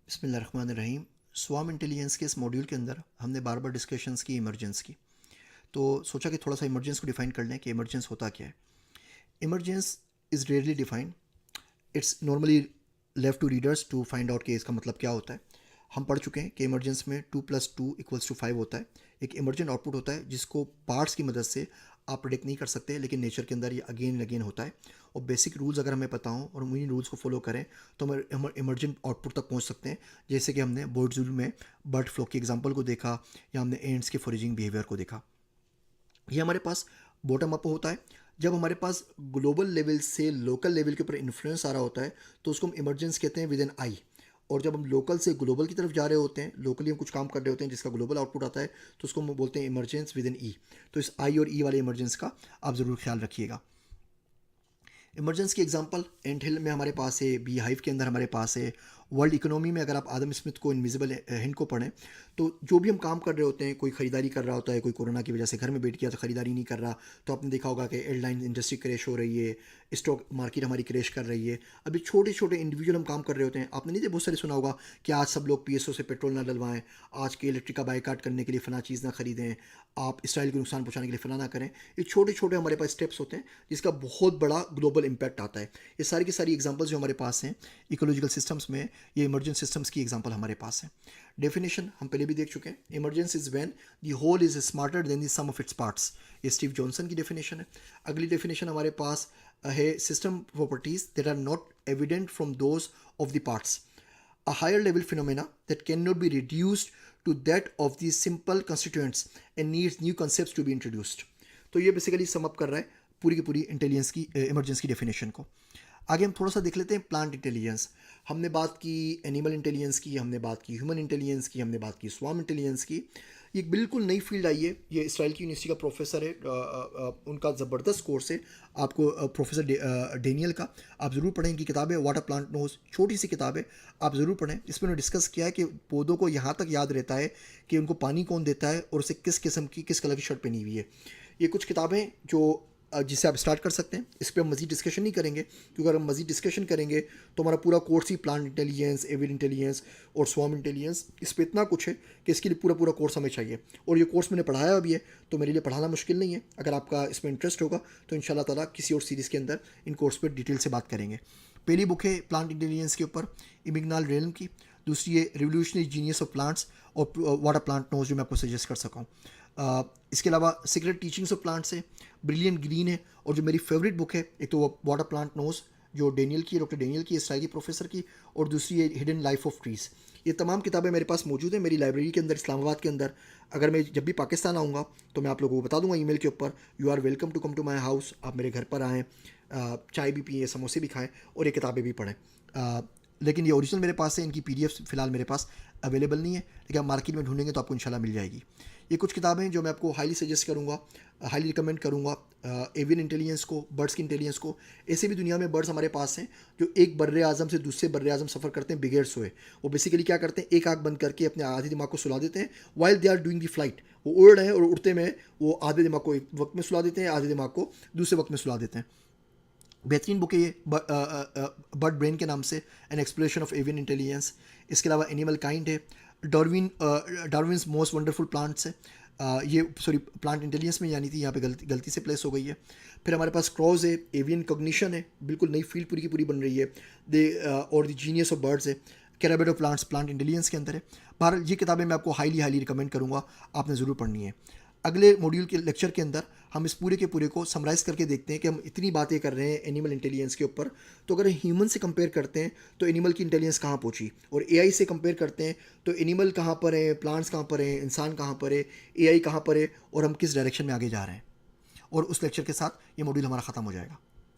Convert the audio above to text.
बिस्मिल्लाहिर्रहमानिर्रहीम। स्वाम इंटेलिजेंस के इस मॉड्यूल के अंदर हमने बार बार डिस्कशंस की इमरजेंस की, तो सोचा कि थोड़ा सा इमरजेंस को डिफ़ाइन कर लें कि इमरजेंस होता क्या है। Emergence is rarely defined, it's normally left to readers to find out कि इसका मतलब क्या होता है। हम पढ़ चुके हैं कि इमरजेंस में 2+2=5 होता है। एक इमरजेंट आउटपुट होता है जिसको पार्ट्स की मदद से आप प्रेडिक्ट नहीं कर सकते, लेकिन नेचर के अंदर ये अगेन एंड अगेन होता है। और बेसिक रूल्स अगर हमें पता हों और हम उन्हीं रूल्स को फॉलो करें तो हम इमरजेंट आउटपुट तक पहुंच सकते हैं। जैसे कि हमने बोर्ड जूल में बर्ड फ्लू के एग्जांपल को देखा, या हमने एंड्स के फॉरेजिंग बिहेवियर को देखा। ये हमारे पास बॉटम अप होता है। जब हमारे पास ग्लोबल लेवल से लोकल लेवल के ऊपर इन्फ्लुएंस आ रहा होता है तो उसको हम इमरजेंस कहते हैं विद एन आई। और जब हम लोकल से ग्लोबल की तरफ जा रहे होते हैं, लोकली हम कुछ काम कर रहे होते हैं जिसका ग्लोबल आउटपुट आता है, तो उसको हम बोलते हैं इमरजेंस विद एन ई। तो इस आई और ई वाले इमरजेंस का आप ज़रूर ख्याल रखिएगा। इमरजेंस की एग्जांपल एंट हिल में हमारे पास है, बी हाइव के अंदर हमारे पास है, वर्ल्ड इकोनॉमी में अगर आप आदम स्मिथ को इनविजिबल हैंड को पढ़ें तो जो भी हम काम कर रहे होते हैं, कोई ख़रीदारी कर रहा होता है, कोई कोरोना की वजह से घर में बैठ गया तो ख़रीदारी नहीं कर रहा, तो आपने देखा होगा कि एयरलाइन इंडस्ट्री क्रैश हो रही है, स्टॉक मार्केट हमारी क्रैश कर रही है। अभी छोटे छोटे इंडिविजुअल हम काम कर रहे होते हैं। आपने नहीं बहुत सारे सुना होगा कि आज सब लोग PSO से पेट्रोल ना डलवाएं, आज के इलेक्ट्रिक का बाइकाट करने के लिए फ़लाँ चीज़ ना खरीदें, आप इसराइल को नुकसान पहुंचाने के लिए फ़लाँ ना करें। ये छोटे छोटे हमारे पास स्टेप्स होते हैं जिसका बहुत बड़ा ग्लोबल इम्पैक्ट आता है। ये सारी की सारी एग्जांपल्स जो हमारे पास हैं इकोलॉजिकल सिस्टम्स में, ये इमरजेंट सिस्टम्स की एग्जांपल हमारे पास है। डेफिनेशन हम पहले भी देख चुके हैं। Emergence is when the whole is smarter than the sum of its parts. ये स्टीव जॉनसन की डेफिनेशन है। अगली डेफिनेशन हमारे पास है system properties that are not evident from those of the parts, a higher level phenomena that cannot be reduced to that of these simple constituents and needs new concepts to be introduced। तो ये basically sum up कर रहा है पूरी की पूरी intelligence की emergence की डेफिनेशन को। आगे हम थोड़ा सा देख लेते हैं प्लांट इंटेलिजेंस। हमने बात की एनिमल इंटेलिजेंस की, हमने बात की ह्यूमन इंटेलिजेंस की, हमने बात की स्वाम इंटेलिजेंस की। ये एक बिल्कुल नई फील्ड आई है। ये इसराइल की यूनिवर्सिटी का प्रोफेसर है, उनका ज़बरदस्त कोर्स है। आपको प्रोफेसर डेनियल का आप ज़रूर पढ़ें। इनकी किताब है व्हाट अ प्लांट नोज, छोटी सी किताब है, आप ज़रूर पढ़ें। इसमें उन्होंने डिस्कस किया है कि पौधों को यहाँ तक याद रहता है कि उनको पानी कौन देता है और उसे किस किस्म की किस कलर की शर्ट पहनी हुई है। ये कुछ किताबें जो जिससे आप स्टार्ट कर सकते हैं। इस पर हम मज़ीद डिस्कशन नहीं करेंगे, क्योंकि अगर हम मज़ीद डिस्कशन करेंगे तो हमारा पूरा कोर्स ही प्लांट इंटेलिजेंस, एवियन इंटेलिजेंस और स्वाम इंटेलिजेंस, इस पर इतना कुछ है कि इसके लिए पूरा पूरा कोर्स हमें चाहिए। और ये कोर्स मैंने पढ़ाया भी है, तो मेरे लिए पढ़ाना मुश्किल नहीं है। अगर आपका इसमें इंटरेस्ट होगा तो इंशाल्लाह ताला किसी और सीरीज़ के अंदर इन कोर्स पर डिटेल से बात करेंगे। पहली बुक है प्लांट इंटेलिजेंस के ऊपर इमिग्नाल रेलम की, दूसरी है रिवोल्यूशनरी जीनियस ऑफ प्लांट्स और व्हाट अ प्लांट नोज, जो मैं आपको सजेस्ट कर सका हूँ। इसके अलावा सीक्रेट टीचिंग्स ऑफ प्लांट्स है, ब्रिलियंट ग्रीन है, और जो मेरी फेवरेट बुक है, एक तो व्हाट अ प्लांट नोज जो डेनियल की, डॉक्टर डेनियल की, इसराइली प्रोफेसर की, और दूसरी है हिडन लाइफ ऑफ ट्रीज। ये तमाम किताबें मेरे पास मौजूद है मेरी लाइब्रेरी के अंदर इस्लामाबाद के अंदर। अगर मैं जब भी पाकिस्तान आऊँगा तो मैं आप लोगों को बता दूंगा ईमेल के ऊपर, you are welcome to come to my house. आप मेरे घर पर आएँ, चाय भी पिए, समोसे भी खाएँ और ये किताबें भी पढ़ें। लेकिन ये ओरिजिनल मेरे पास है, इनकी PDF फ़िलहाल मेरे पास अवेलेबल नहीं है, लेकिन आप मार्केट में ढूंढेंगे तो आपको इंशाल्लाह मिल जाएगी। ये कुछ किताबें जो मैं आपको हाईली सजेस्ट करूँगा, हाईली रिकमेंड करूँगा। एवियन इंटेलिजेंस को, बर्ड्स की इंटेलिजेंस को। ऐसे भी दुनिया में बर्ड्स हमारे पास हैं जो एक बर्रे आज़म से दूसरे बर्रे आज़म सफ़र करते हैं बिगैर सोए। वो बेसिकली क्या करते हैं, एक आँख बंद करके अपने आधे दिमाग को सुला देते हैं while they are doing the flight. वो उड़ रहे हैं और उड़ते में वो आधे दिमाग को एक वक्त में सुला देते हैं, आधे दिमाग को दूसरे वक्त में सुला देते हैं। बेहतरीन बुक है ये बर्ड ब्रेन के नाम से, an exploration of avian intelligence. इसके अलावा एनिमल काइंड है, डार्विन्स मोस्ट वंडरफुल प्लांट्स है। ये सॉरी प्लांट इंटेलिजेंस में यानी थी, यहाँ पे गलती से प्लेस हो गई है। फिर हमारे पास क्रॉज है, एवियन कॉग्निशन है, बिल्कुल नई फील्ड पूरी की पूरी बन रही है। और द जीनियस ऑफ बर्ड्स है, कैराबेट ऑफ प्लांट्स प्लांट इंटेलिजेंस के अंदर है। बहरहाल ये किताबें मैं आपको हाईली रिकमेंड करूँगा, आपने ज़रूर पढ़नी है। अगले मॉड्यूल के लेक्चर के अंदर हम इस पूरे के पूरे को समराइज़ करके देखते हैं कि हम इतनी बातें कर रहे हैं एनिमल इंटेलिजेंस के ऊपर, तो अगर ह्यूमन से कंपेयर करते हैं तो एनिमल की इंटेलिजेंस कहाँ पहुँची, और AI से कंपेयर करते हैं तो एनिमल कहाँ पर है, प्लांट्स कहाँ पर हैं, इंसान कहाँ पर है, AI कहाँ पर है, और हम किस डायरेक्शन में आगे जा रहे हैं। और उस लेक्चर के साथ ये मॉड्यूल हमारा ख़त्म हो जाएगा।